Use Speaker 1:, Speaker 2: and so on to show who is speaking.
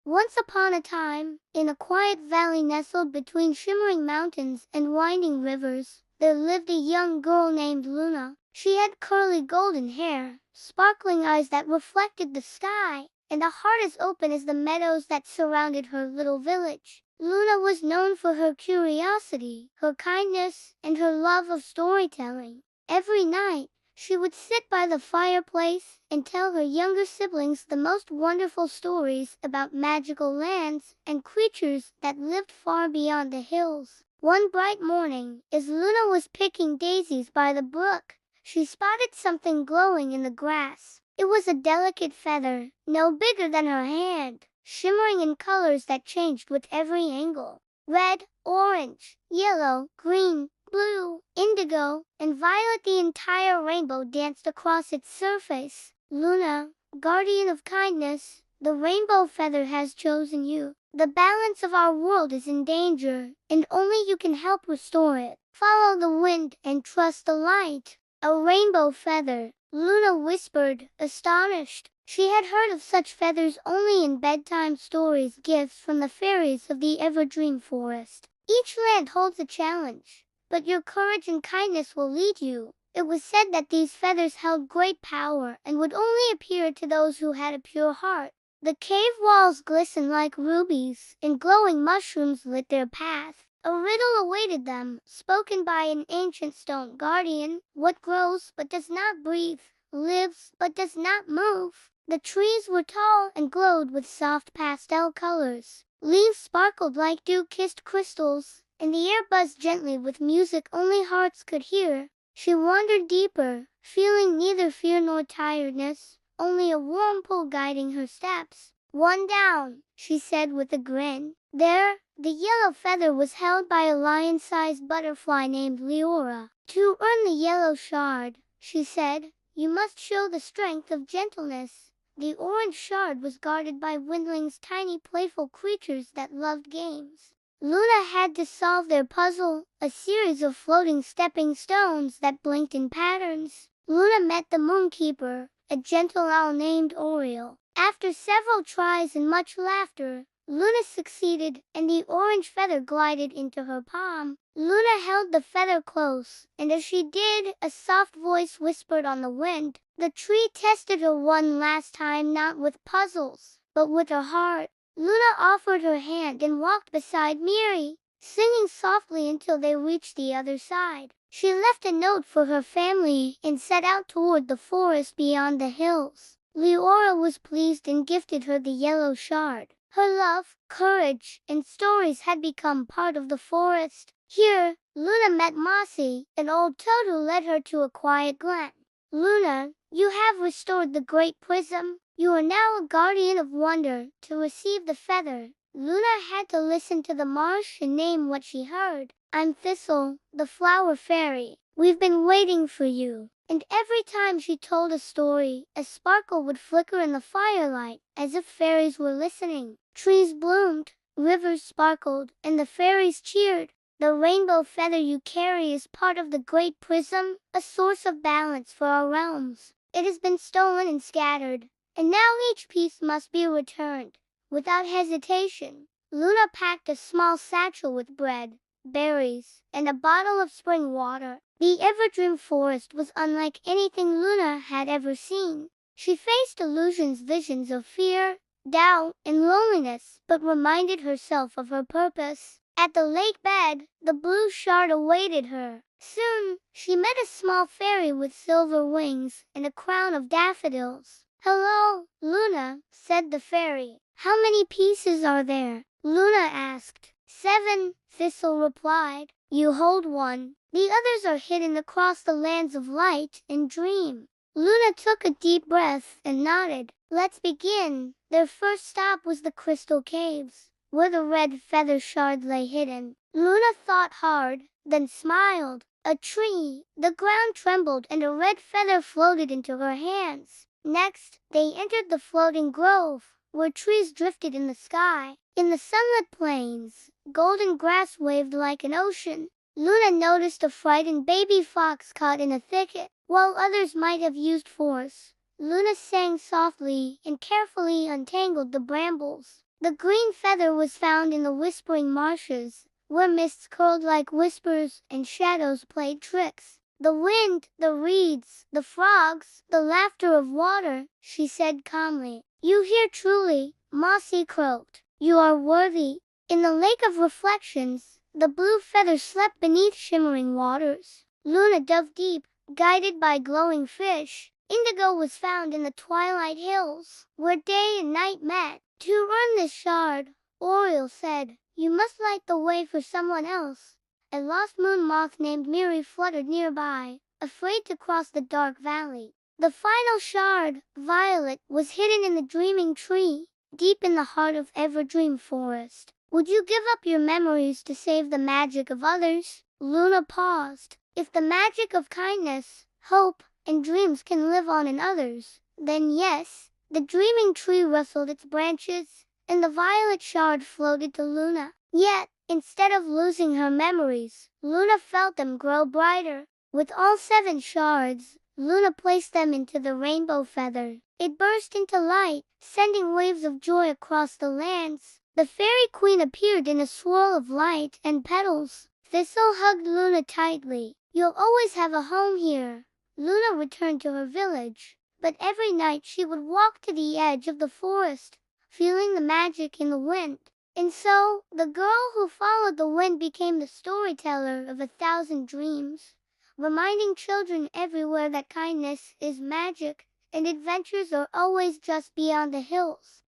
Speaker 1: Once upon a time, in a quiet valley nestled between shimmering mountains and winding rivers, there lived a young girl named Luna. She had curly golden hair, sparkling eyes that reflected the sky, and a heart as open as the meadows that surrounded her little village. Luna was known for her curiosity, her kindness, and her love of storytelling. Every night, she would sit by the fireplace and tell her younger siblings the most wonderful stories about magical lands and creatures that lived far beyond the hills. One bright morning, as Luna was picking daisies by the brook, she spotted something glowing in the grass. It was a delicate feather, no bigger than her hand, shimmering in colors that changed with every angle. Red, orange, yellow, green, blue, indigo, and violet, the entire rainbow danced across its surface. Luna, guardian of kindness, the rainbow feather has chosen you. The balance of our world is in danger, and only you can help restore it. Follow the wind and trust the light. A rainbow feather, Luna whispered, astonished. She had heard of such feathers only in bedtime stories, gifts from the fairies of the Everdream Forest. Each land holds a challenge, but your courage and kindness will lead you. It was said that these feathers held great power and would only appear to those who had a pure heart. The cave walls glistened like rubies, and glowing mushrooms lit their path. A riddle awaited them, spoken by an ancient stone guardian. What grows but does not breathe, lives but does not move? The trees were tall and glowed with soft pastel colors. Leaves sparkled like dew-kissed crystals, and the air buzzed gently with music only hearts could hear. She wandered deeper, feeling neither fear nor tiredness, only a warm pull guiding her steps. One down, she said with a grin. There, the yellow feather was held by a lion-sized butterfly named Leora. To earn the yellow shard, she said, you must show the strength of gentleness. The orange shard was guarded by windlings, tiny playful creatures that loved games. Luna had to solve their puzzle, a series of floating stepping stones that blinked in patterns. Luna met the Moonkeeper, a gentle owl named Oriole. After several tries and much laughter, Luna succeeded, and the orange feather glided into her palm. Luna held the feather close, and as she did, a soft voice whispered on the wind. The tree tested her one last time, not with puzzles, but with her heart. Luna offered her hand and walked beside Miri, singing softly until they reached the other side. She left a note for her family and set out toward the forest beyond the hills. Leora was pleased and gifted her the yellow shard. Her love, courage, and stories had become part of the forest. Here, Luna met Mossy, an old toad who led her to a quiet glen. Luna, you have restored the great prism. You are now a guardian of wonder. To receive the feather, Luna had to listen to the marsh and name what she heard. I'm Thistle, the flower fairy. We've been waiting for you. And every time she told a story, a sparkle would flicker in the firelight, as if fairies were listening. Trees bloomed, rivers sparkled, and the fairies cheered. The rainbow feather you carry is part of the great prism, a source of balance for our realms. It has been stolen and scattered, and now each piece must be returned. Without hesitation, Luna packed a small satchel with bread, berries, and a bottle of spring water. The Everdream Forest was unlike anything Luna had ever seen. She faced illusions, visions of fear, doubt, and loneliness, but reminded herself of her purpose. At the lake bed, the blue shard awaited her. Soon, she met a small fairy with silver wings and a crown of daffodils. Hello, Luna, said the fairy. How many pieces are there? Luna asked. 7, Thistle replied. You hold one. The others are hidden across the lands of light and dream. Luna took a deep breath and nodded. Let's begin. Their first stop was the Crystal Caves, where the red feather shard lay hidden. Luna thought hard, then smiled. A tree, the ground trembled, and a red feather floated into her hands. Next, they entered the floating grove, where trees drifted in the sky. In the sunlit plains, golden grass waved like an ocean. Luna noticed a frightened baby fox caught in a thicket. While others might have used force, Luna sang softly and carefully untangled the brambles. The green feather was found in the whispering marshes, where mists curled like whispers and shadows played tricks. The wind, the reeds, the frogs, the laughter of water, she said calmly. You hear truly, Mossy croaked. You are worthy. In the lake of reflections, the blue feather slept beneath shimmering waters. Luna dove deep, guided by glowing fish. Indigo was found in the twilight hills, where day and night met. To earn this shard, Oriole said, you must light the way for someone else. A lost moon moth named Miri fluttered nearby, afraid to cross the dark valley. The final shard, Violet, was hidden in the dreaming tree, deep in the heart of Everdream Forest. Would you give up your memories to save the magic of others? Luna paused. If the magic of kindness, hope, and dreams can live on in others, then yes. The dreaming tree rustled its branches, and the violet shard floated to Luna. Yet, instead of losing her memories, Luna felt them grow brighter. With all 7 shards, Luna placed them into the rainbow feather. It burst into light, sending waves of joy across the lands. The fairy queen appeared in a swirl of light and petals. Thistle hugged Luna tightly. You'll always have a home here. Luna returned to her village, but every night she would walk to the edge of the forest, feeling the magic in the wind. And so, the girl who followed the wind became the storyteller of 1,000 dreams, reminding children everywhere that kindness is magic, and adventures are always just beyond the hills.